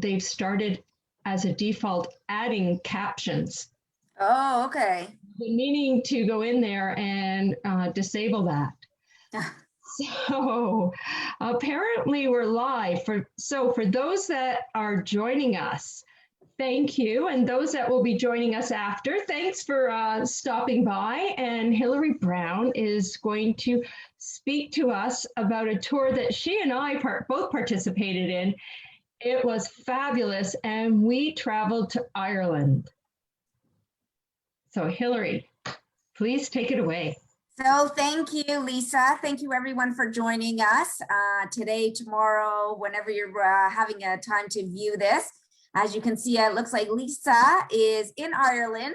they've started as a default adding captions. Oh, okay. The meaning to go in there and disable that. So apparently we're live. So for those that are joining us, thank you. And those that will be joining us after, thanks for stopping by. And Hilary Brown is going to speak to us about a tour that she and I both participated in. It was fabulous. And we traveled to Ireland. So Hilary, please take it away. So thank you, Lisa. Thank you everyone for joining us today, tomorrow, whenever you're having a time to view this. As you can see, it looks like Lisa is in Ireland,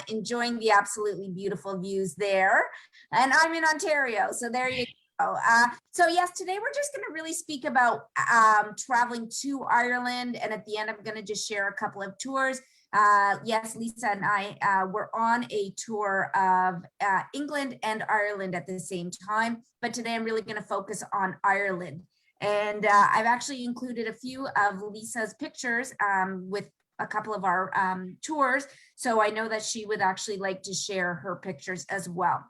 enjoying the absolutely beautiful views there. And I'm in Ontario, so there you go. So yes, today we're just going to really speak about traveling to Ireland. And at the end, I'm going to just share a couple of tours. Yes, Lisa and I were on a tour of England and Ireland at the same time, but today I'm really going to focus on Ireland. And I've actually included a few of Lisa's pictures with a couple of our tours, so I know that she would actually like to share her pictures as well.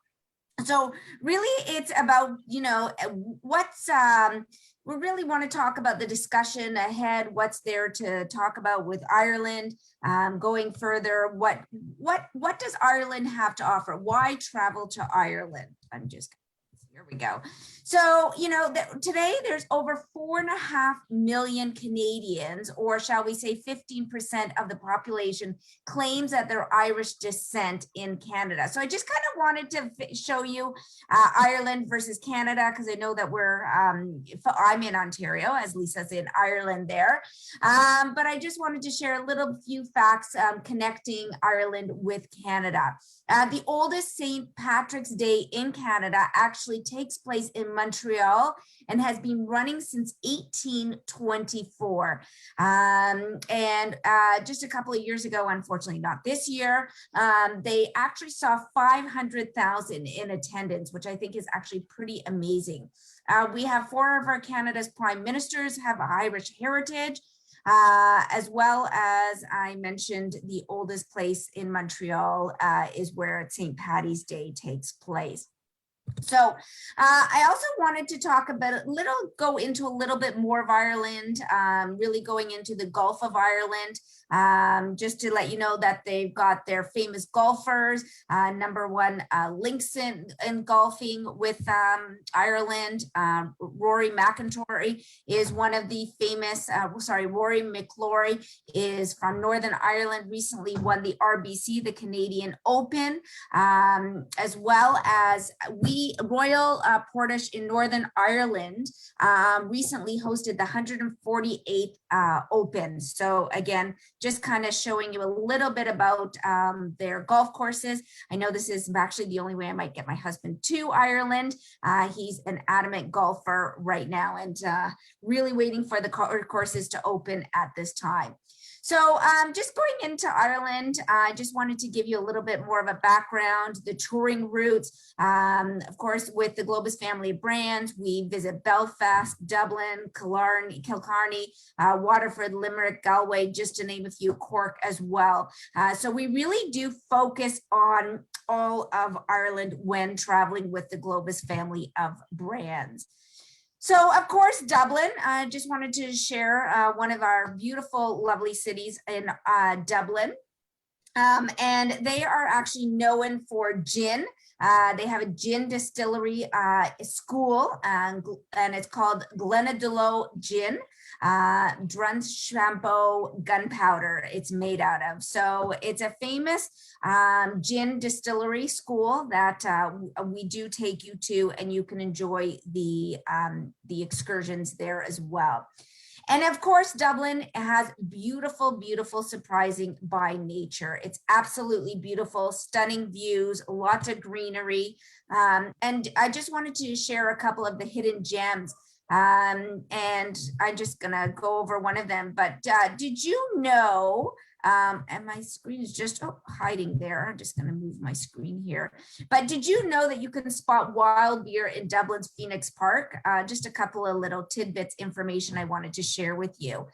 So really it's about, you know, what's we really want to talk about the discussion ahead, what's there to talk about with Ireland, going further, what does Ireland have to offer? Why travel to Ireland? Here we go. So, you know, today there's over 4.5 million Canadians, or shall we say 15% of the population claims that they're Irish descent in Canada. So I just kind of wanted to show you Ireland versus Canada, because I know that I'm in Ontario, as Lisa's in Ireland there. But I just wanted to share a few facts connecting Ireland with Canada. The oldest St. Patrick's Day in Canada actually takes place in Montreal and has been running since 1824. And just a couple of years ago, unfortunately not this year, they actually saw 500,000 in attendance, which I think is actually pretty amazing. We have 4 of our Canada's prime ministers have Irish heritage. As well as I mentioned, the oldest place in Montreal is where St. Paddy's Day takes place. So I also wanted to talk about go into a little bit more of Ireland, really going into the Gulf of Ireland, just to let you know that they've got their famous golfers, #1 links in golfing with Ireland. Rory McIlroy is one of the famous, Rory McIlroy is from Northern Ireland, recently won the RBC, the Canadian Open, as well as Royal Portage in Northern Ireland recently hosted the 148th Open. So again, just kind of showing you a little bit about their golf courses. I know this is actually the only way I might get my husband to Ireland. He's an adamant golfer right now and really waiting for the courses to open at this time. So just going into Ireland, I just wanted to give you a little bit more of a background, the touring routes. Of course, with the Globus family of brands, we visit Belfast, Dublin, Killarney, Waterford, Limerick, Galway, just to name a few, Cork as well. So we really do focus on all of Ireland when traveling with the Globus family of brands. So, of course, Dublin, I just wanted to share one of our beautiful, lovely cities in Dublin. And they are actually known for gin. They have a gin distillery school, and it's called Glenadullo Gin. Drumshambo gunpowder it's made out of. So it's a famous gin distillery school that we do take you to, and you can enjoy the excursions there as well. And of course, Dublin has beautiful, beautiful, surprising by nature. It's absolutely beautiful, stunning views, lots of greenery. And I just wanted to share a couple of the hidden gems. And I'm just gonna go over one of them, but did you know And my screen is just hiding there. I'm just going to move my screen here. But did you know that you can spot wild deer in Dublin's Phoenix Park? Just a couple of little tidbits information I wanted to share with you.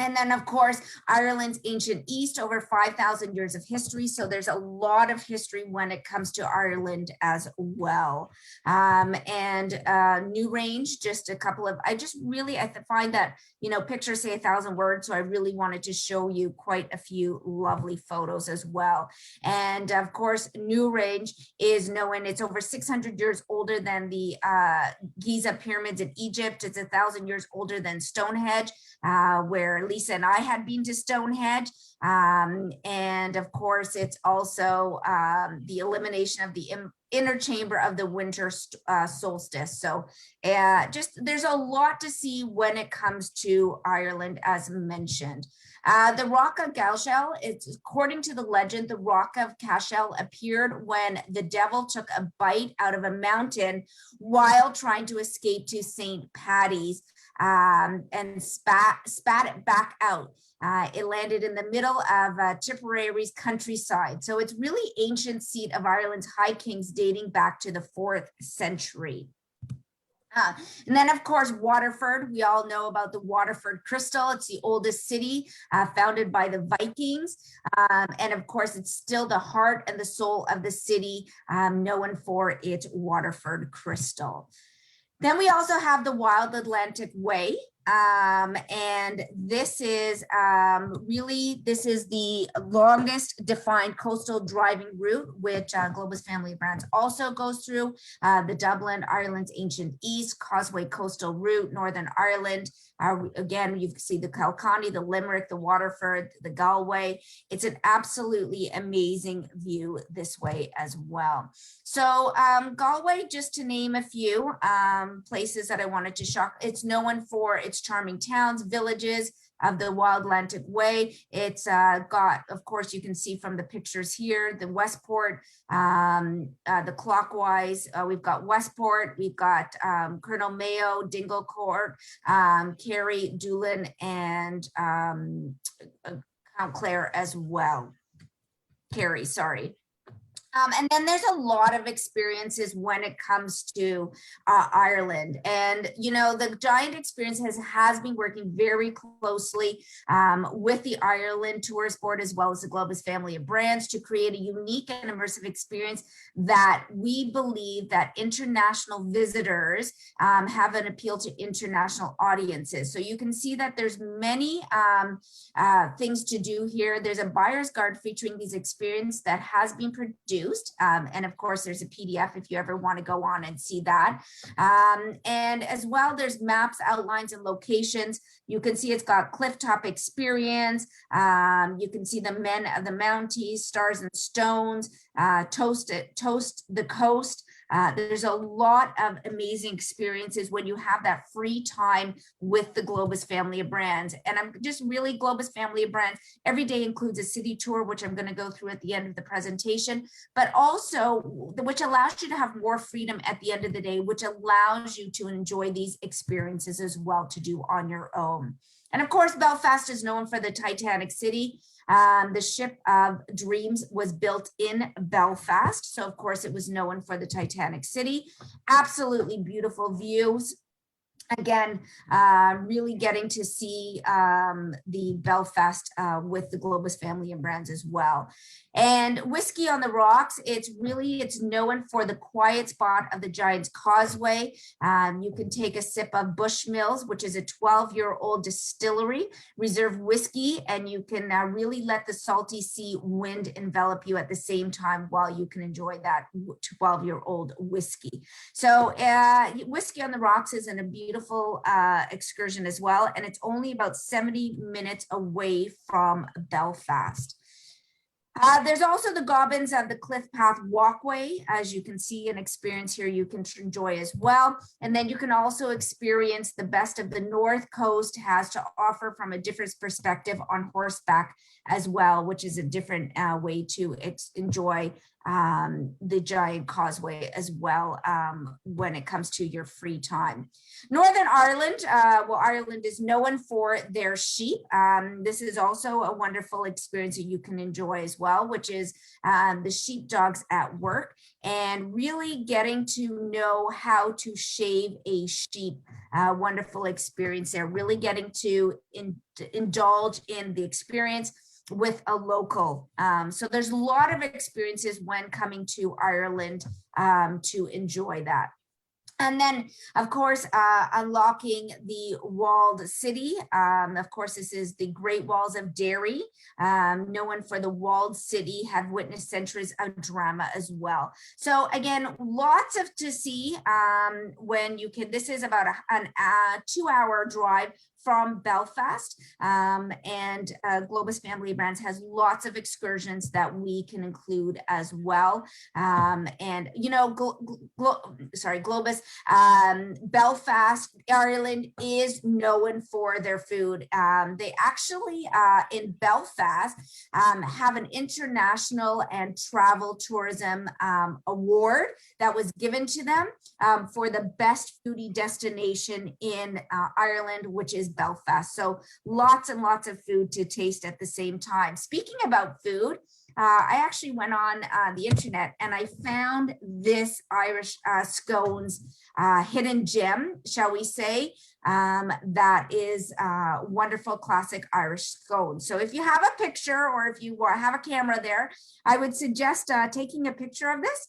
And then, of course, Ireland's ancient East, over 5,000 years of history. So there's a lot of history when it comes to Ireland as well. New Range, just a couple of, I find that, you know, pictures say 1,000 words. So I really wanted to show you quite a few lovely photos as well. And of course, New Range is known, it's over 600 years older than the Giza pyramids in Egypt. It's 1,000 years older than Stonehenge, where Lisa and I had been to Stonehenge. And of course, it's also the elimination of the inner chamber of the winter solstice. So there's a lot to see when it comes to Ireland, as mentioned. The rock of Cashel, it's according to the legend, the rock of Cashel appeared when the devil took a bite out of a mountain while trying to escape to St. Paddy's. And spat it back out. It landed in the middle of Tipperary's countryside. So it's really ancient seat of Ireland's high kings dating back to the 4th century. And then, of course, Waterford. We all know about the Waterford crystal. It's the oldest city founded by the Vikings. And of course, it's still the heart and the soul of the city, known for its Waterford crystal. Then we also have the Wild Atlantic Way. And this is this is the longest defined coastal driving route, which Globus family of brands also goes through. The Dublin, Ireland's ancient East, Causeway coastal route, Northern Ireland. Again, you can see the Kilkenny, the Limerick, the Waterford, the Galway. It's an absolutely amazing view this way as well. So Galway, just to name a few places that I wanted to shock, it's known for its charming towns, villages of the Wild Atlantic Way. It's got, of course, you can see from the pictures here, the Westport, the clockwise, we've got Westport, we've got Colonel Mayo, Dingle Court, Kerry, Doolin, and Count Clare as well. Kerry, sorry. And then there's a lot of experiences when it comes to Ireland. And, you know, the Giant Experience has been working very closely with the Ireland Tourist Board, as well as the Globus family of brands, to create a unique and immersive experience that we believe that international visitors have an appeal to international audiences. So you can see that there's many things to do here. There's a buyer's guide featuring these experiences that has been produced. And of course, there's a PDF if you ever want to go on and see that. And as well, there's maps, outlines, and locations. You can see it's got cliff top experience. You can see the Men of the Mounties, Stars and Stones, Toast the Coast. There's a lot of amazing experiences when you have that free time with the Globus family of brands. And I'm just really Globus family of brands. Every day includes a city tour, which I'm going to go through at the end of the presentation, but also which allows you to have more freedom at the end of the day, which allows you to enjoy these experiences as well to do on your own. And of course, Belfast is known for the Titanic city. The ship of dreams was built in Belfast. So of course it was known for the Titanic city. Absolutely beautiful views. Again, really getting to see the Belfast with the Globus family and brands as well. And Whiskey on the Rocks, it's known for the quiet spot of the Giant's Causeway. You can take a sip of Bushmills, which is a 12-year-old distillery, reserve whiskey, and you can really let the salty sea wind envelop you at the same time while you can enjoy that 12-year-old whiskey. So Whiskey on the Rocks is a beautiful excursion as well, and it's only about 70 minutes away from Belfast. There's also the Gobbins of the Cliff Path Walkway, as you can see and experience here, you can enjoy as well. And then you can also experience the best of the North Coast has to offer from a different perspective on horseback as well, which is a different way to enjoy the giant causeway as well when it comes to your free time. Northern Ireland, well, Ireland is known for their sheep. This is also a wonderful experience that you can enjoy as well, which is the sheepdogs at work, and really getting to know how to shave a sheep. Wonderful experience there, really getting to indulge in the experience with a local. So there's a lot of experiences when coming to Ireland to enjoy that. And then, of course, unlocking the walled city. Of course, this is the Great Walls of Derry. Known for the walled city, have witnessed centuries of drama as well. So again, lots of to see when you can. This is about a 2-hour drive from Belfast, and Globus Family Brands has lots of excursions that we can include as well. And you know, Globus, Belfast, Ireland is known for their food. They actually in Belfast have an international and travel tourism award that was given to them for the best foodie destination in Ireland, which is Belfast. So lots and lots of food to taste at the same time. Speaking about food, I actually went on the internet and I found this Irish scones hidden gem, shall we say, that is wonderful classic Irish scones. So if you have a picture or if you have a camera there, I would suggest taking a picture of this,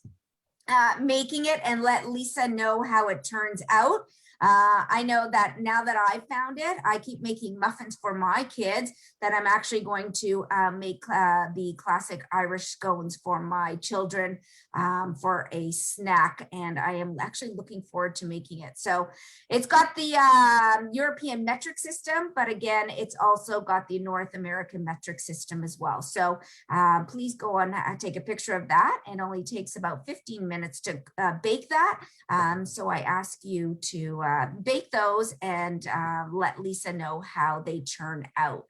making it, and let Lisa know how it turns out. I know that now that I found it, I keep making muffins for my kids, that I'm actually going to make the classic Irish scones for my children for a snack. And I am actually looking forward to making it. So it's got the European metric system, but again, it's also got the North American metric system as well. So please go on, take a picture of that. It only takes about 15 minutes to bake that. So I ask you to bake those and let Lisa know how they turn out.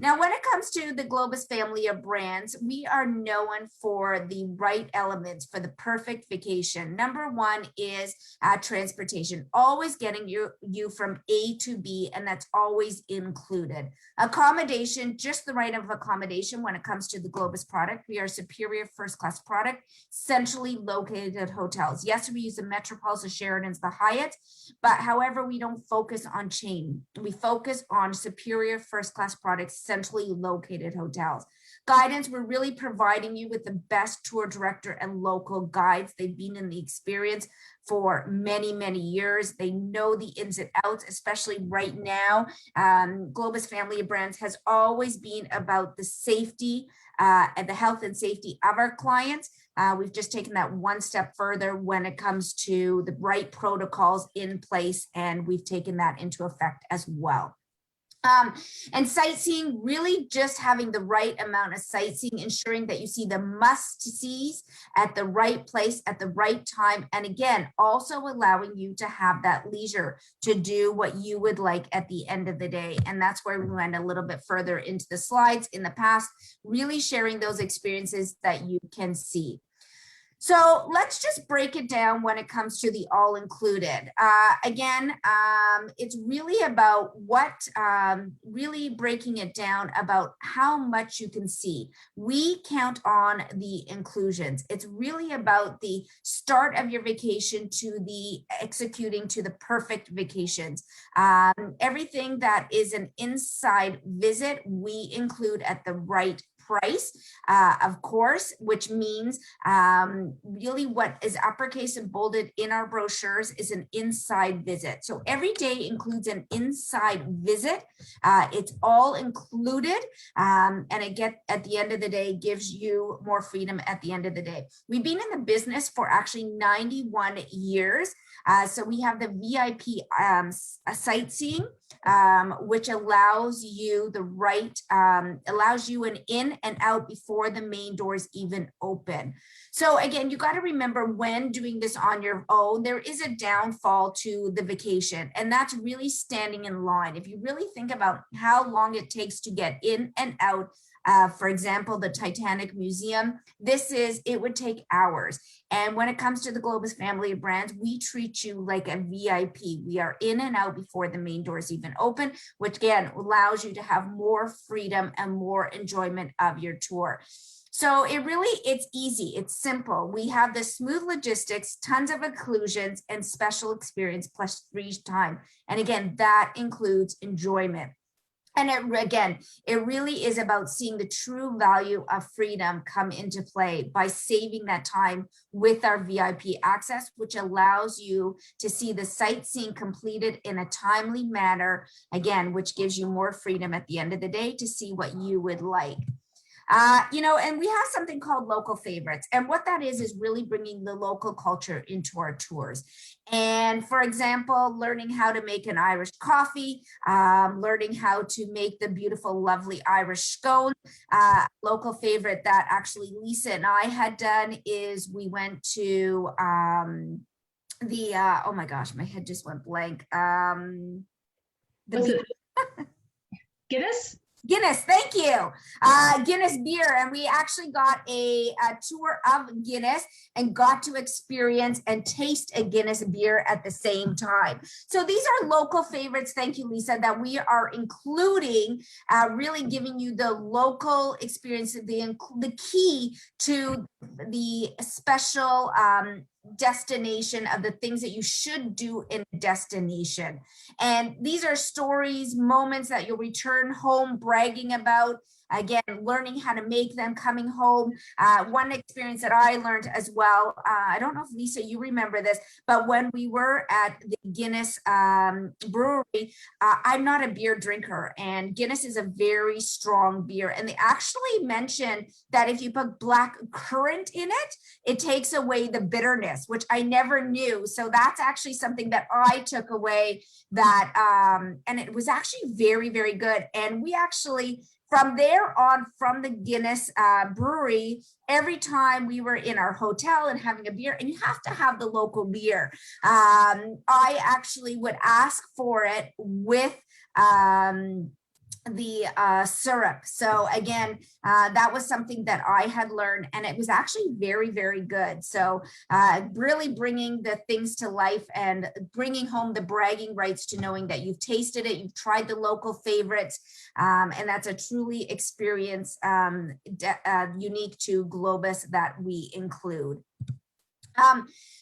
Now, when it comes to the Globus family of brands, we are known for the right elements for the perfect vacation. Number one is transportation, always getting you from A to B, and that's always included. Accommodation, just the right of accommodation when it comes to the Globus product. We are superior first-class product, centrally located hotels. Yes, we use the Metropolis, the Sheratons, the Hyatt, but however, we don't focus on chain. We focus on superior first-class products, centrally located hotels. Guidance, we're really providing you with the best tour director and local guides. They've been in the experience for many, many years. They know the ins and outs, especially right now. Globus Family of Brands has always been about the safety and the health and safety of our clients. We've just taken that one step further when it comes to the right protocols in place, and we've taken that into effect as well. And sightseeing, really just having the right amount of sightseeing, ensuring that you see the must-sees at the right place at the right time. And again, also allowing you to have that leisure to do what you would like at the end of the day. And that's where we went a little bit further into the slides in the past, really sharing those experiences that you can see. So let's just break it down when it comes to the all-included. Again, it's really about really breaking it down about how much you can see. We count on the inclusions. It's really about the start of your vacation to the executing to the perfect vacations. Everything that is an inside visit, we include at the right price, of course, which means really what is uppercase and bolded in our brochures is an inside visit. So every day includes an inside visit. It's all included, and at the end of the day gives you more freedom at the end of the day. We've been in the business for actually 91 years. So we have the VIP sightseeing, which allows you allows you an in and out before the main doors even open. So again, you got to remember when doing this on your own, there is a downfall to the vacation, and that's really standing in line. If you really think about how long it takes to get in and out For example, the Titanic Museum, it would take hours. And when it comes to the Globus family of brands, we treat you like a VIP. We are in and out before the main doors even open, which again allows you to have more freedom and more enjoyment of your tour. So it's easy, it's simple. We have the smooth logistics, tons of inclusions, and special experience plus free time. And again, that includes enjoyment. And it really is about seeing the true value of freedom come into play by saving that time with our VIP access, which allows you to see the sightseeing completed in a timely manner, again, which gives you more freedom at the end of the day to see what you would like. And we have something called local favorites. And what that is really bringing the local culture into our tours. And for example, learning how to make an Irish coffee, learning how to make the beautiful, lovely Irish scone. Local favorite that actually Lisa and I had done is we went to oh my gosh, my head just went blank. Guinness? Guinness, thank you. Guinness beer. And we actually got a tour of Guinness and got to experience and taste a Guinness beer at the same time. So these are local favorites, thank you, Lisa, that we are including, really giving you the local experience, the key to the special destination of the things that you should do in a destination. And these are stories, moments that you'll return home bragging about. Again, learning how to make them coming home. One experience that I learned as well, I don't know if Lisa, you remember this, but when we were at the Guinness brewery, I'm not a beer drinker, and Guinness is a very strong beer. And they actually mentioned that if you put black currant in it, it takes away the bitterness, which I never knew. So that's actually something that I took away, that, and it was actually very, very good. And we actually, from there on, from the Guinness brewery, every time we were in our hotel and having a beer, and you have to have the local beer, I actually would ask for it with the syrup. So again, that was something that I had learned, and it was actually very, very good. So really bringing the things to life and bringing home the bragging rights to knowing that you've tasted it, you've tried the local favorites, and that's a truly experience unique to Globus that we include.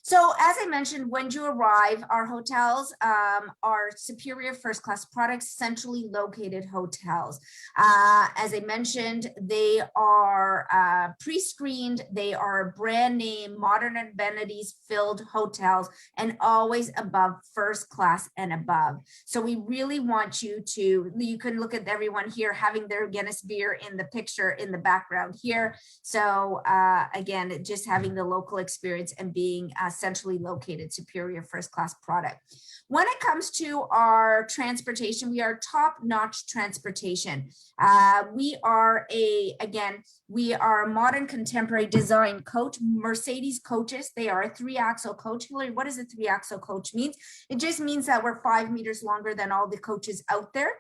So as I mentioned, when you arrive, our hotels are superior first class products, centrally located hotels. As I mentioned, they are pre-screened, they are brand name, modern amenities filled hotels, and always above first class and above. So we really want you to, you can look at everyone here having their Guinness beer in the picture in the background here. So again, just having the local experience and being centrally located, superior first class product. When it comes to our transportation, we are top-notch transportation. We are a modern contemporary design coach, Mercedes coaches. They are a 3-axle coach. Hilary, what does a 3-axle coach mean? It just means that we're 5 meters longer than all the coaches out there.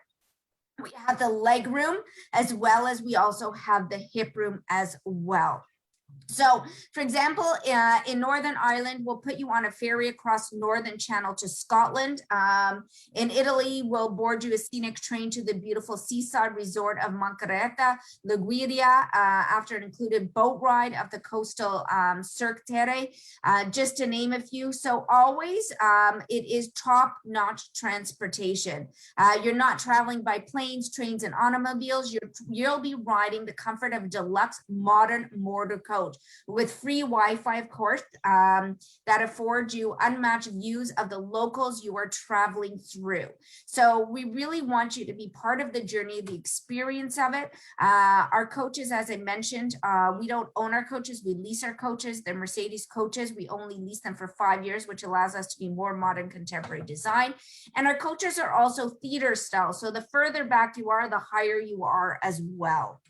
We have the leg room, as well as we also have the hip room as well. So, for example, in Northern Ireland, we'll put you on a ferry across Northern Channel to Scotland. In Italy, we'll board you a scenic train to the beautiful seaside resort of Moncaretta, Liguria, after an included boat ride of the coastal Cirque Terre, just to name a few. So always, it is top-notch transportation. You're not traveling by planes, trains, and automobiles. You'll be riding the comfort of a deluxe modern motor coach with free Wi-Fi, of course, that affords you unmatched views of the locals you are traveling through. So we really want you to be part of the journey, the experience of it. Our coaches, as I mentioned, we don't own our coaches, we lease our coaches. They're Mercedes coaches. We only lease them for 5 years, which allows us to be more modern contemporary design. And our coaches are also theater style. So the further back you are, the higher you are as well.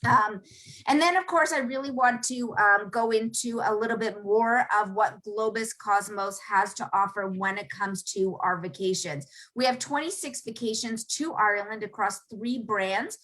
And then, of course, I really want to go into a little bit more of what Globus Cosmos has to offer when it comes to our vacations. We have 26 vacations to Ireland across 3 brands,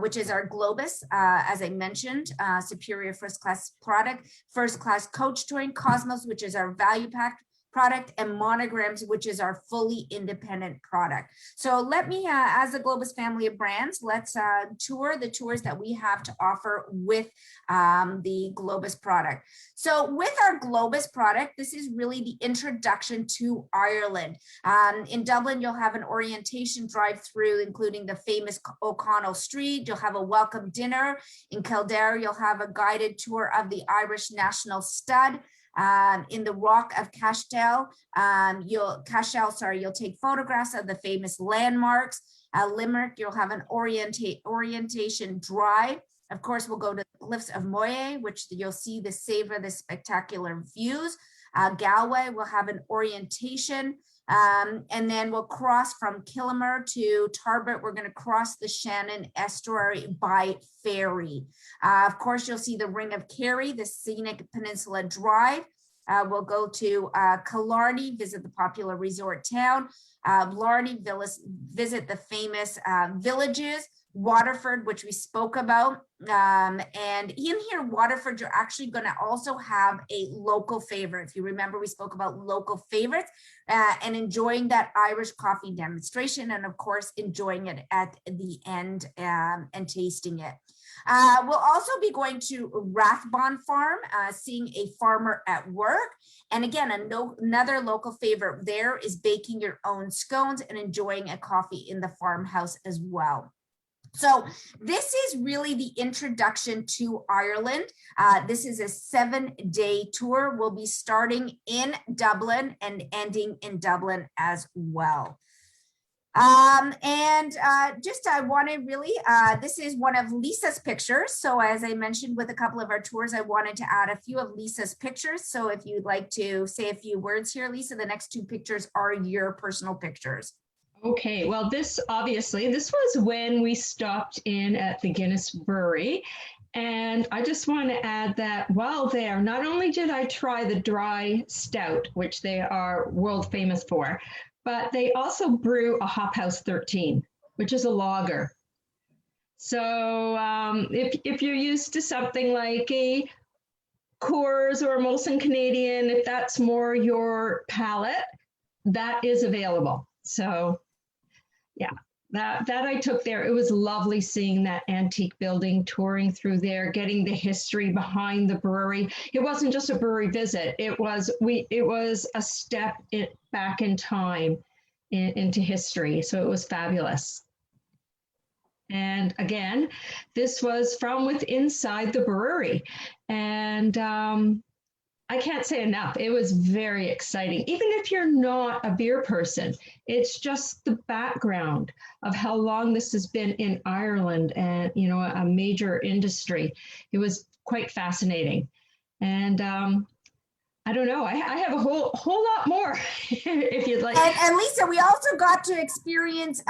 which is our Globus, as I mentioned, superior first class product, first class coach touring, Cosmos, which is our value pack product, and Monograms, which is our fully independent product. So let me, as a Globus family of brands, let's tour the tours that we have to offer with the Globus product. So with our Globus product, this is really the introduction to Ireland. In Dublin, you'll have an orientation drive-through, including the famous O'Connell Street. You'll have a welcome dinner. In Kildare, you'll have a guided tour of the Irish National Stud. In the Rock of Cashel, you'll take photographs of the famous landmarks. Limerick, you'll have an orientation drive. Of course, we'll go to the Cliffs of Moher, which you'll see the savor the spectacular views. Galway, we'll have an orientation. And then we'll cross from Killimore to Tarbert. We're going to cross the Shannon Estuary by ferry. Of course, you'll see the Ring of Kerry, the scenic Peninsula Drive. We'll go to Killarney, visit the popular resort town. Blarney, visit the famous villages. Waterford, which we spoke about. And in here, Waterford, you're actually going to also have a local favorite. If you remember, we spoke about local favorites and enjoying that Irish coffee demonstration, and of course, enjoying it at the end and tasting it. We'll also be going to Rathbone Farm, seeing a farmer at work. And again, another local favorite there is baking your own scones and enjoying a coffee in the farmhouse as well. So this is really the introduction to Ireland. This is a 7-day tour. We'll be starting in Dublin and ending in Dublin as well. I want to really, this is one of Lisa's pictures. So as I mentioned with a couple of our tours, I wanted to add a few of Lisa's pictures. So if you'd like to say a few words here, Lisa, the next 2 pictures are your personal pictures. Okay, well, this was when we stopped in at the Guinness Brewery. And I just want to add that while there, not only did I try the dry stout, which they are world famous for, but they also brew a Hop House 13, which is a lager. So if you're used to something like a Coors or Molson Canadian, if that's more your palate, that is available. So yeah, that I took there. It was lovely seeing that antique building, touring through there, getting the history behind the brewery. It wasn't just a brewery visit. It was a step back in time into history. So it was fabulous. And again, this was from inside the brewery. And I can't say enough. It was very exciting. Even if you're not a beer person, it's just the background of how long this has been in Ireland and, you know, a major industry. It was quite fascinating. And I don't know, I have a whole lot more if you'd like. And Lisa, we also got to experience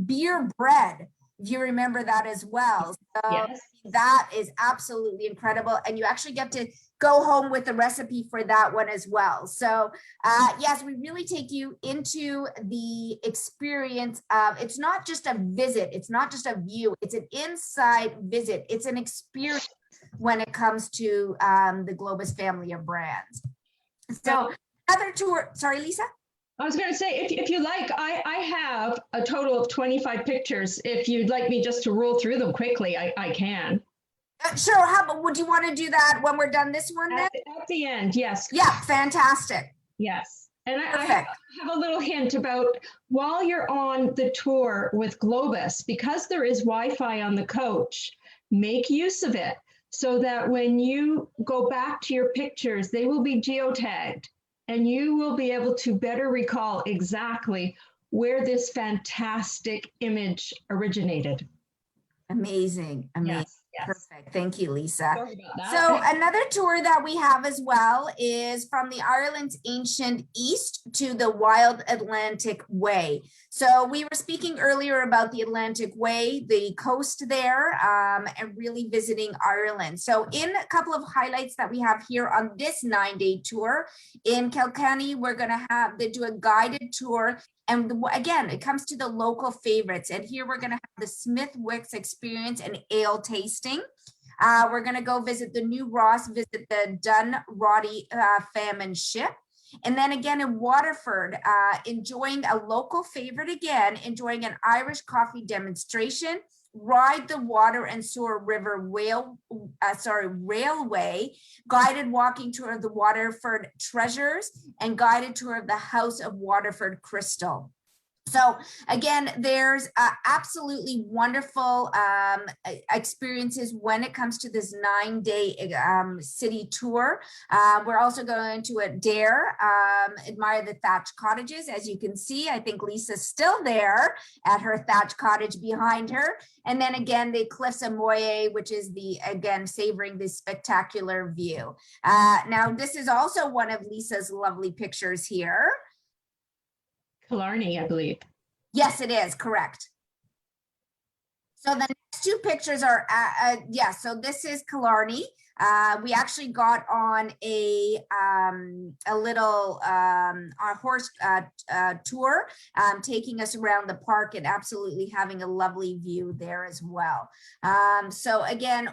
beer bread, if you remember that as well. So yes. That is absolutely incredible. And you actually get to go home with the recipe for that one as well. So yes, we really take you into the experience of, it's not just a visit, it's not just a view, it's an inside visit, it's an experience when it comes to the Globus family of brands. So other tour, sorry, Lisa? I was going to say, if you like, I have a total of 25 pictures. If you'd like me just to roll through them quickly, I can. Sure. How about, would you want to do that when we're done this one then? At the end, yes. Yeah, fantastic. Yes. And I have a little hint about while you're on the tour with Globus, because there is Wi-Fi on the coach, make use of it so that when you go back to your pictures, they will be geotagged. And you will be able to better recall exactly where this fantastic image originated. Amazing, amazing. Yes, yes. Perfect. Thank you, Lisa. Sorry about that. So another tour that we have as well is from the Ireland's ancient east to the wild Atlantic Way. So we were speaking earlier about the Atlantic Way, the coast there, and really visiting Ireland. So in a couple of highlights that we have here on this 9-day tour, in Kilkenny, we're going to do a guided tour. And again, it comes to the local favorites. And here we're going to have the Smith Wicks experience and ale tasting. We're going to go visit the New Ross, visit the Dun Roddy famine ship. And then again in Waterford, enjoying a local favorite again, enjoying an Irish coffee demonstration, ride the Water and Sewer River Railway, guided walking tour of the Waterford treasures, and guided tour of the House of Waterford Crystal. So again, there's absolutely wonderful experiences when it comes to this 9-day city tour. We're also going to Dare, admire the thatched cottages. As you can see, I think Lisa's still there at her thatched cottage behind her. And then again, the Cliffs of Moray, which is again, savoring this spectacular view. Now, this is also one of Lisa's lovely pictures here. Killarney, I believe. Yes, it is, correct. So the next two pictures are, so this is Killarney. We actually got on a little our horse tour, taking us around the park and absolutely having a lovely view there as well. So again,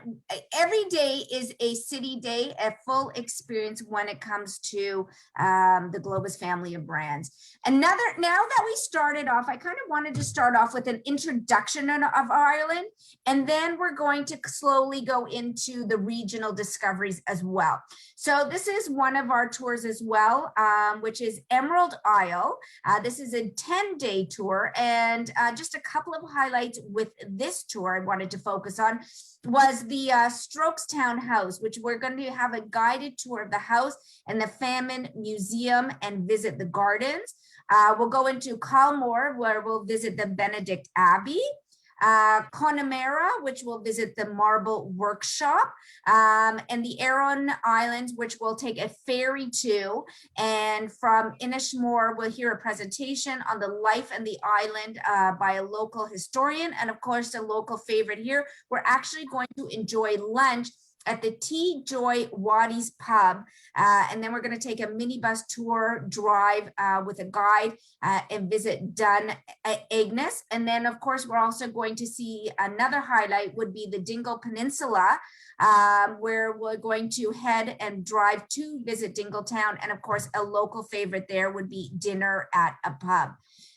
every day is a city day, a full experience when it comes to the Globus family of brands. Now that we started off, I kind of wanted to start off with an introduction of Ireland, and then we're going to slowly go into the regional discoveries as well. So this is one of our tours as well, which is Emerald Isle. This is a 10-day tour, and just a couple of highlights with this tour I wanted to focus on was the Strokestown House, which we're going to have a guided tour of the house and the Famine Museum and visit the gardens. We'll go into Calmore, where we'll visit the Benedict Abbey. Connemara, which will visit the Marble Workshop, and the Aran Islands, which we'll take a ferry to. And from Inishmore, we'll hear a presentation on the life and the island by a local historian. And of course, a local favorite here, we're actually going to enjoy lunch at the Tea Joy Waddy's pub. And then we're going to take a minibus tour drive with a guide and visit Dun Agnes. And then of course, we're also going to see another highlight would be the Dingle Peninsula, where we're going to head and drive to visit Dingletown. And of course, a local favorite there would be dinner at a pub.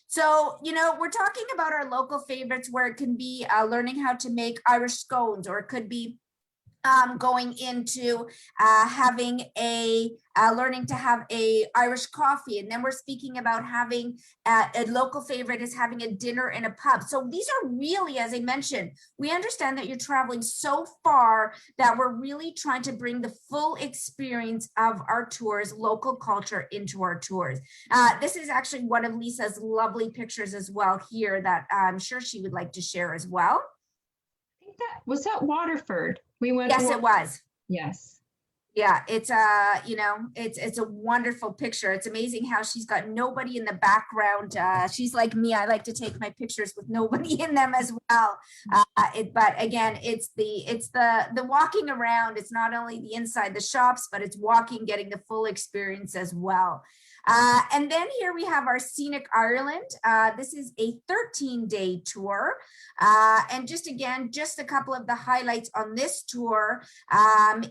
So, you know, we're talking about our local favorites where it can be learning how to make Irish scones, or it could be going into having learning to have a Irish coffee. And then we're speaking about having a local favorite is having a dinner in a pub. So these are really, as I mentioned, we understand that you're traveling so far that we're really trying to bring the full experience of our tours, local culture into our tours. This is actually one of Lisa's lovely pictures as well here that I'm sure she would like to share as well. I think was that Waterford. We went. Yes, it was. Yes. Yeah, it's you know, it's a wonderful picture. It's amazing how she's got nobody in the background. She's like me. I like to take my pictures with nobody in them as well. But again, it's the walking around. It's not only the inside the shops, but it's walking, getting the full experience as well. And then here we have our Scenic Ireland. This is a 13-day tour. And just a couple of the highlights on this tour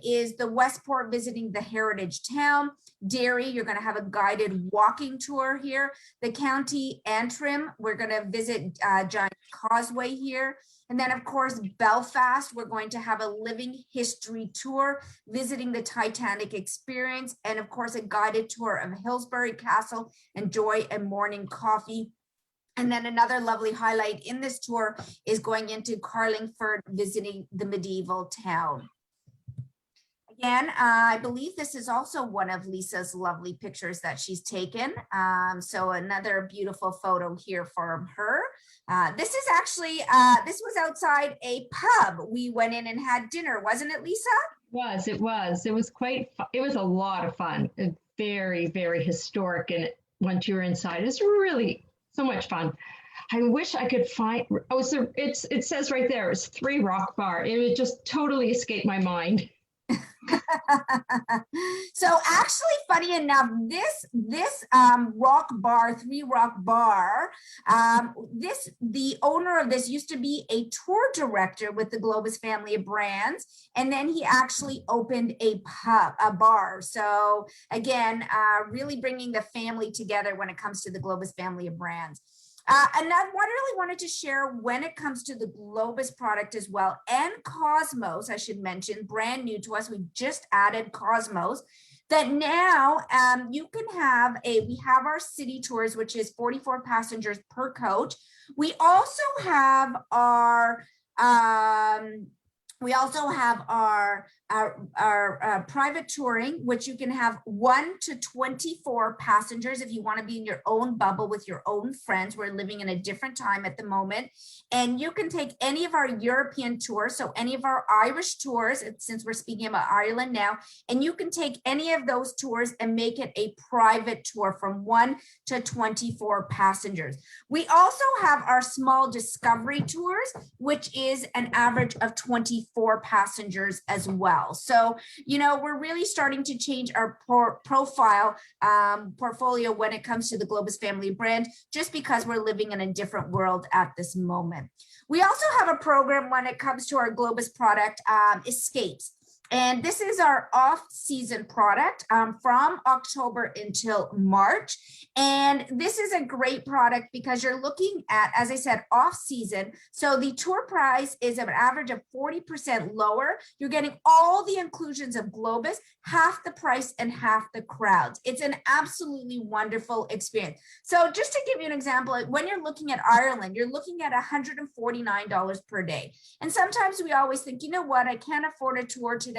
is the Westport visiting the heritage town. Derry, you're going to have a guided walking tour here. The County Antrim, we're going to visit Giant Causeway here. And then, of course, Belfast, we're going to have a living history tour, visiting the Titanic experience, and, of course, a guided tour of Hillsbury Castle, enjoy a morning coffee. And then another lovely highlight in this tour is going into Carlingford, visiting the medieval town. Again, I believe this is also one of Lisa's lovely pictures that she's taken. So another beautiful photo here from her. This is actually, this was outside a pub. We went in and had dinner, wasn't it, Lisa? It was quite, it was a lot of fun. Very, very historic. And once you were inside, it's really so much fun. I wish I could find, oh, so it says right there, it's 3 Rock Bar. It would just totally escape my mind. So actually, funny enough, this Rock Bar, 3 Rock Bar, the owner of this used to be a tour director with the Globus family of brands, and then he actually opened a bar. So again, really bringing the family together when it comes to the Globus family of brands. And I really wanted to share when it comes to the Globus product as well, and Cosmos, I should mention, brand new to us. We just added Cosmos, that now you can have we have our city tours, which is 44 passengers per coach. We also have our private touring, which you can have 1 to 24 passengers if you want to be in your own bubble with your own friends. We're living in a different time at the moment. And you can take any of our European tours, so any of our Irish tours, since we're speaking about Ireland now, and you can take any of those tours and make it a private tour from 1 to 24 passengers. We also have our small discovery tours, which is an average of 24 passengers as well. So, you know, we're really starting to change our profile portfolio when it comes to the Globus family brand, just because we're living in a different world at this moment. We also have a program when it comes to our Globus product, Escapes. And this is our off-season product from October until March. And this is a great product because you're looking at, as I said, off-season. So the tour price is an average of 40% lower. You're getting all the inclusions of Globus, half the price and half the crowds. It's an absolutely wonderful experience. So just to give you an example, when you're looking at Ireland, you're looking at $149 per day. And sometimes we always think, you know what, I can't afford a tour today.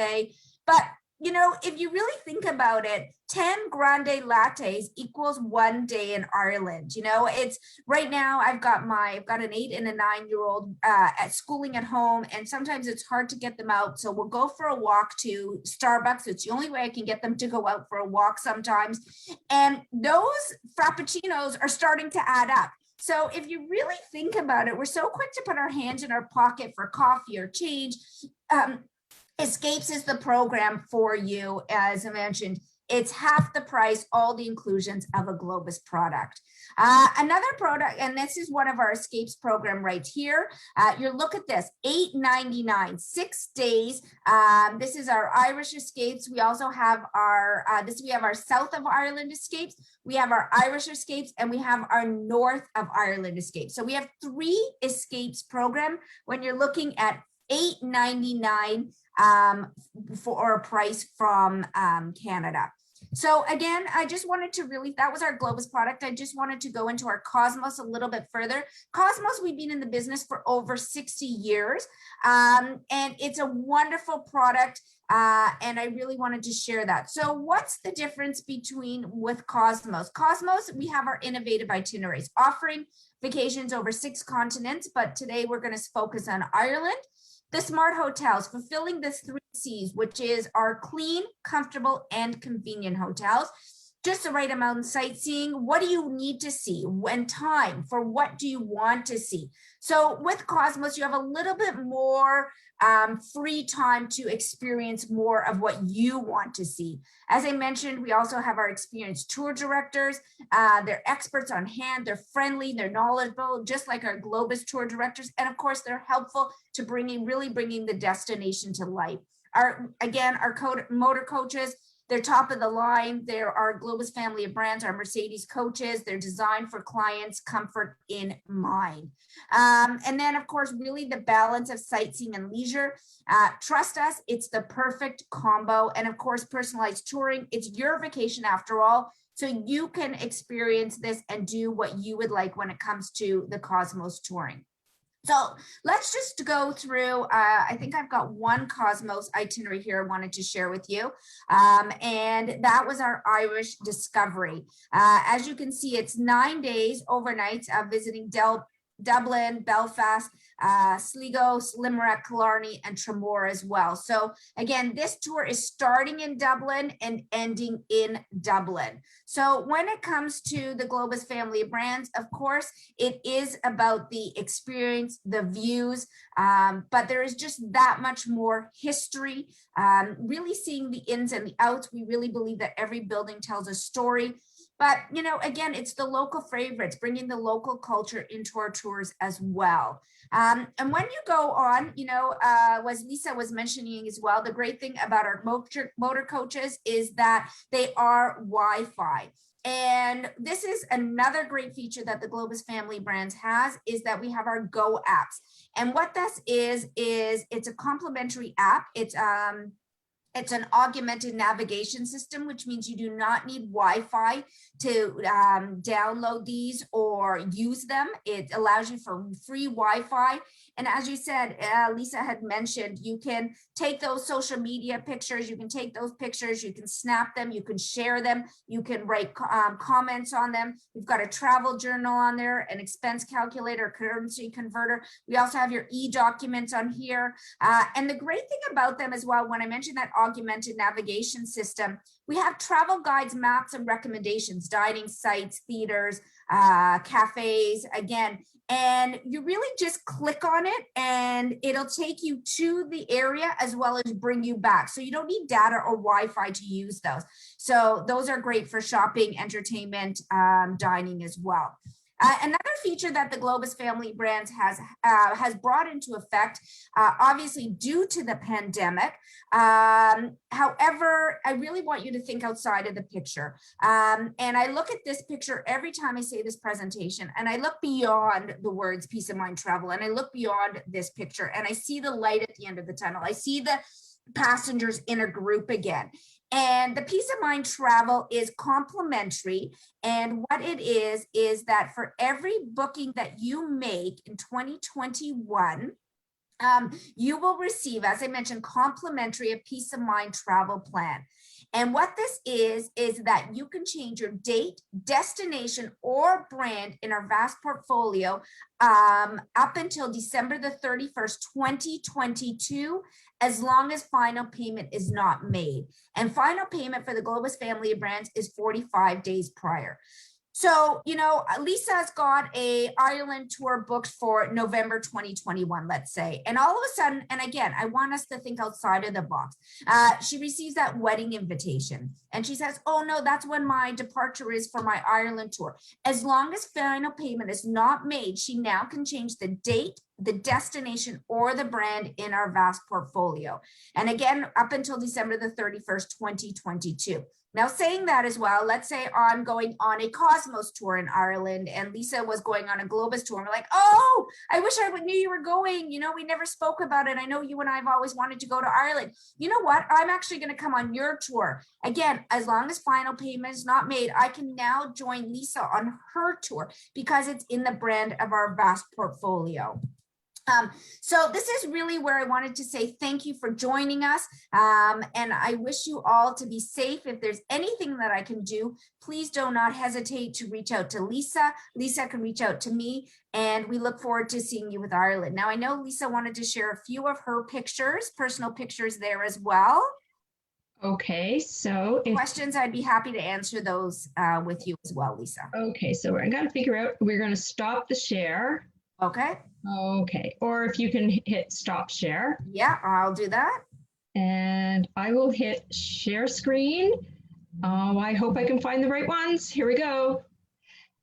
But you know, if you really think about it, 10 grande lattes equals 1 day in Ireland. You know, it's right now I've got an 8 and a 9-year-old at schooling at home, and sometimes it's hard to get them out. So we'll go for a walk to Starbucks. It's the only way I can get them to go out for a walk sometimes. And those frappuccinos are starting to add up. So if you really think about it, we're so quick to put our hands in our pocket for coffee or change. Escapes is the program for you. As I mentioned, it's half the price, all the inclusions of a Globus product. Another product, and this is one of our Escapes program right here. You look at this, $8.99, 6 days. This is our Irish Escapes. We also have our, we have our South of Ireland Escapes. We have our Irish Escapes, and we have our North of Ireland Escapes. So we have 3 Escapes program when you're looking at $8.99 for a price from Canada. So again, I just wanted to really, that was our Globus product. I just wanted to go into our Cosmos a little bit further. Cosmos, we've been in the business for over 60 years, and it's a wonderful product, and I really wanted to share that. So what's the difference with Cosmos? Cosmos, we have our innovative itineraries offering vacations over 6 continents, but today we're going to focus on Ireland. The smart hotels, fulfilling the 3 C's, which is our clean, comfortable, and convenient hotels. Just the right amount of sightseeing. What do you need to see? When time? For what do you want to see? So with Cosmos, you have a little bit more free time to experience more of what you want to see. As I mentioned, we also have our experienced tour directors. They're experts on hand. They're friendly. They're knowledgeable, just like our Globus tour directors. And of course, they're helpful to really bringing the destination to life. Our motor coaches, they're top of the line. They're our Globus family of brands, our Mercedes coaches. They're designed for clients' comfort in mind. And then, of course, really the balance of sightseeing and leisure. Trust us, it's the perfect combo. And of course, personalized touring. It's your vacation after all. So you can experience this and do what you would like when it comes to the Cosmos touring. So let's just go through, I think I've got one Cosmos itinerary here I wanted to share with you. And that was our Irish Discovery. As you can see, it's 9 days overnight of visiting Dublin, Belfast, Sligo, Limerick, Killarney, and Tramore as well. So again, this tour is starting in Dublin and ending in Dublin. So when it comes to the Globus family of brands, of course, it is about the experience, the views, but there is just that much more history, really seeing the ins and the outs. We really believe that every building tells a story. But, you know, again, it's the local favorites, bringing the local culture into our tours as well. And when you go on, you know, as Lisa was mentioning as well, the great thing about our motor coaches is that they are Wi-Fi. And this is another great feature that the Globus family brands has, is that we have our Go apps. And what this is it's a complimentary app. It's an augmented navigation system, which means you do not need Wi-Fi to download these or use them. It allows you for free Wi-Fi. And as you said, Lisa had mentioned, you can take those social media pictures, you can take those pictures, you can snap them, you can share them, you can write comments on them. We've got a travel journal on there, an expense calculator, currency converter. We also have your e-documents on here. And the great thing about them as well, when I mentioned that augmented navigation system, we have travel guides, maps, and recommendations, dining sites, theaters, cafes, again, and you really just click on it and it'll take you to the area as well as bring you back. So you don't need data or Wi-Fi to use those. So those are great for shopping, entertainment, dining as well. Another feature that the Globus family brands has brought into effect, obviously due to the pandemic. However, I really want you to think outside of the picture. And I look at this picture every time I say this presentation, and I look beyond the words peace of mind travel, and I look beyond this picture, and I see the light at the end of the tunnel. I see the passengers in a group again. And the peace of mind travel is complimentary. And what it is that for every booking that you make in 2021, you will receive, as I mentioned, complimentary a peace of mind travel plan. And what this is that you can change your date, destination, or brand in our vast portfolio up until December the 31st, 2022, as long as final payment is not made. And final payment for the Globus family of brands is 45 days prior. So, you know, Lisa's got a Ireland tour booked for November 2021, let's say. And all of a sudden, and again, I want us to think outside of the box. She receives that wedding invitation and she says, oh no, that's when my departure is for my Ireland tour. As long as final payment is not made, she now can change the date, the destination, or the brand in our vast portfolio. And again, up until December the 31st, 2022. Now, saying that as well, let's say I'm going on a Cosmos tour in Ireland and Lisa was going on a Globus tour. And we're like, oh, I wish I knew you were going. You know, we never spoke about it. I know you and I have always wanted to go to Ireland. You know what? I'm actually going to come on your tour. Again, as long as final payment is not made, I can now join Lisa on her tour because it's in the brand of our vast portfolio. So this is really where I wanted to say thank you for joining us. And I wish you all to be safe. If there's anything that I can do, please do not hesitate to reach out to Lisa. Lisa can reach out to me, and we look forward to seeing you with Ireland. Now, I know Lisa wanted to share a few of her pictures, personal pictures there as well. Okay, so questions, I'd be happy to answer those with you as well, Lisa. Okay, so we're going to figure out, we're going to stop the share. Okay. Okay, or if you can hit stop share. Yeah, I'll do that. And I will hit share screen. I hope I can find the right ones. Here we go.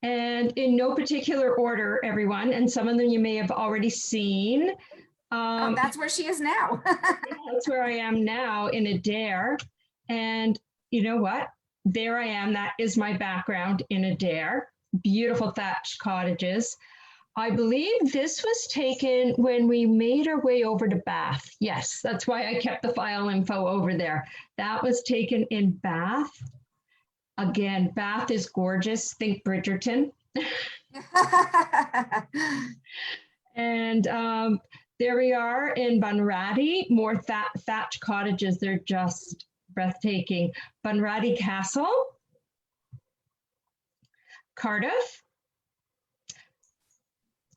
And in no particular order, everyone, and some of them you may have already seen. Oh, that's where she is now. Yeah, that's where I am now in Adair. And you know what? There I am. That is my background in Adair. Beautiful thatched cottages. I believe this was taken when we made our way over to Bath. Yes, that's why I kept the file info over there. That was taken in Bath. Again, Bath is gorgeous. Think Bridgerton. And there we are in Bunratty, more thatched cottages. They're just breathtaking. Bunratty Castle, Cardiff,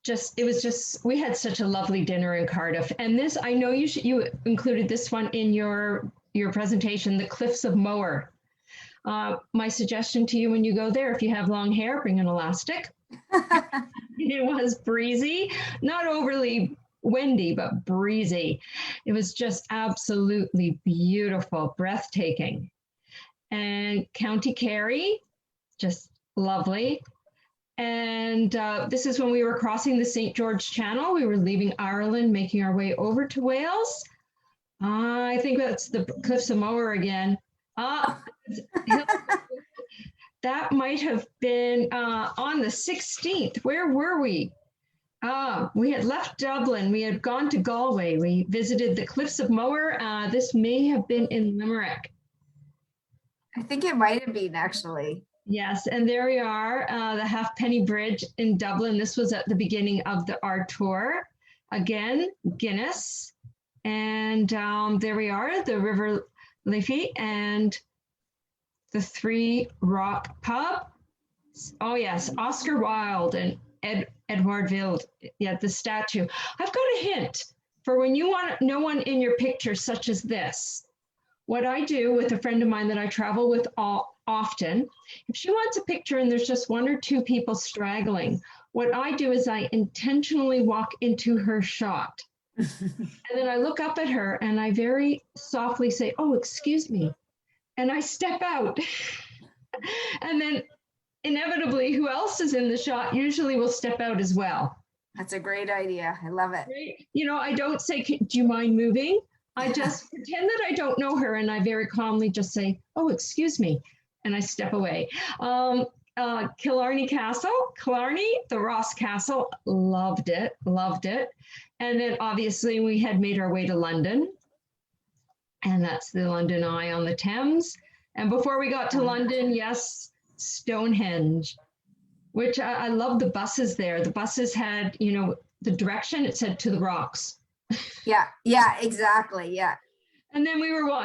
it was just, we had such a lovely dinner in Cardiff. And this, I know you included this one in your presentation, the Cliffs of Moher. My suggestion to you when you go there, if you have long hair, bring an elastic. It was breezy, not overly windy, but breezy. It was just absolutely beautiful, breathtaking. And County Kerry, just lovely. And this is when we were crossing the St. George Channel. We were leaving Ireland, making our way over to Wales. I think that's the Cliffs of Moher again. That might have been on the 16th. Where were we? We had left Dublin. We had gone to Galway. We visited the Cliffs of Moher. This may have been in Limerick. I think it might have been, actually. Yes, and there we are, the Halfpenny Bridge in Dublin. This was at the beginning of our tour. Again, Guinness. And there we are, the River Liffey and the Three Rock Pub. Oh yes, Oscar Wilde and Edward Wilde. Yeah, the statue. I've got a hint for when you want no one in your picture such as this. What I do with a friend of mine that I travel with often, if she wants a picture and there's just one or two people straggling, what I do is I intentionally walk into her shot. And then I look up at her and I very softly say, "Oh, excuse me." And I step out. And then inevitably, who else is in the shot usually will step out as well. That's a great idea. I love it. Right? You know, I don't say, "Do you mind moving?" I just pretend that I don't know her and I very calmly just say, "Oh, excuse me." And I step away. Killarney Castle, Killarney, the Ross Castle, loved it. And then obviously we had made our way to London. And that's the London Eye on the Thames. And before we got to London, yes, Stonehenge, which I love the buses there. The buses had, you know, the direction, it said to the rocks. Yeah, exactly. Yeah. And then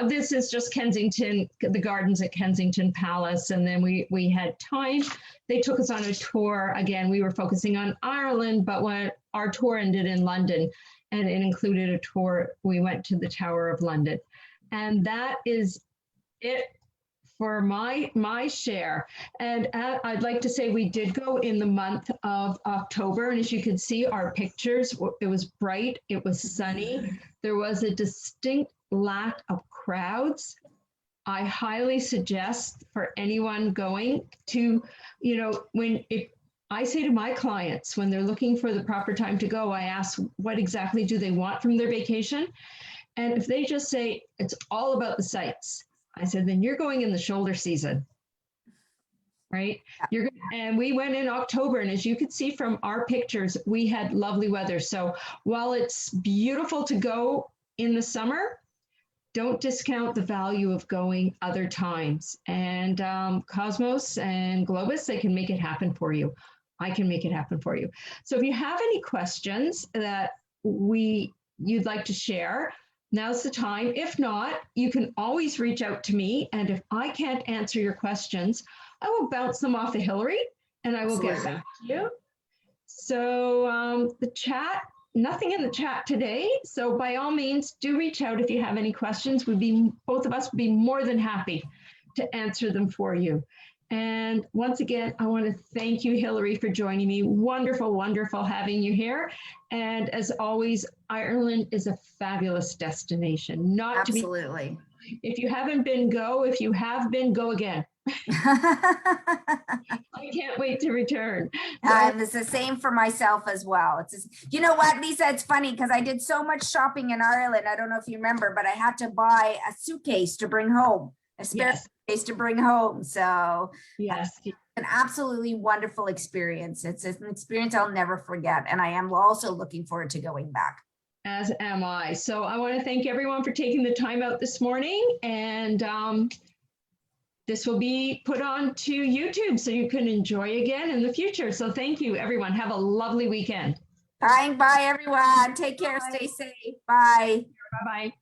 this is just Kensington, the gardens at Kensington Palace. And then we had time. They took us on a tour. Again, we were focusing on Ireland, but when our tour ended in London, and it included a tour, we went to the Tower of London. And that is it for my share. And I'd like to say we did go in the month of October. And as you can see, our pictures, it was bright, it was sunny. There was a distinct lack of crowds. I highly suggest for anyone going to, you know, if I say to my clients, when they're looking for the proper time to go, I ask what exactly do they want from their vacation? And if they just say it's all about the sights, I said, then you're going in the shoulder season, right? And we went in October, and as you could see from our pictures, we had lovely weather. So while it's beautiful to go in the summer, don't discount the value of going other times. And Cosmos and Globus, they can make it happen for you. I can make it happen for you. So if you have any questions that you'd like to share, now's the time. If not, you can always reach out to me. And if I can't answer your questions, I will bounce them off of Hilary and I will get back to you. So the chat, nothing in the chat today. So by all means, do reach out if you have any questions. Both of us would be more than happy to answer them for you. And once again, I want to thank you, Hilary, for joining me. Wonderful, wonderful having you here. And as always, Ireland is a fabulous destination. Absolutely. If you haven't been, go. If you have been, go again. I can't wait to return. It's the same for myself as well. It's just, you know what, Lisa, it's funny because I did so much shopping in Ireland. I don't know if you remember, but I had to buy a suitcase to bring home, a spare suitcase to bring home. So yes, an absolutely wonderful experience. It's an experience I'll never forget. And I am also looking forward to going back. As am I. So I want to thank everyone for taking the time out this morning. And this will be put on to YouTube so you can enjoy again in the future. So thank you, everyone. Have a lovely weekend. Bye, everyone. Take care. Stay safe. Bye. Bye-bye.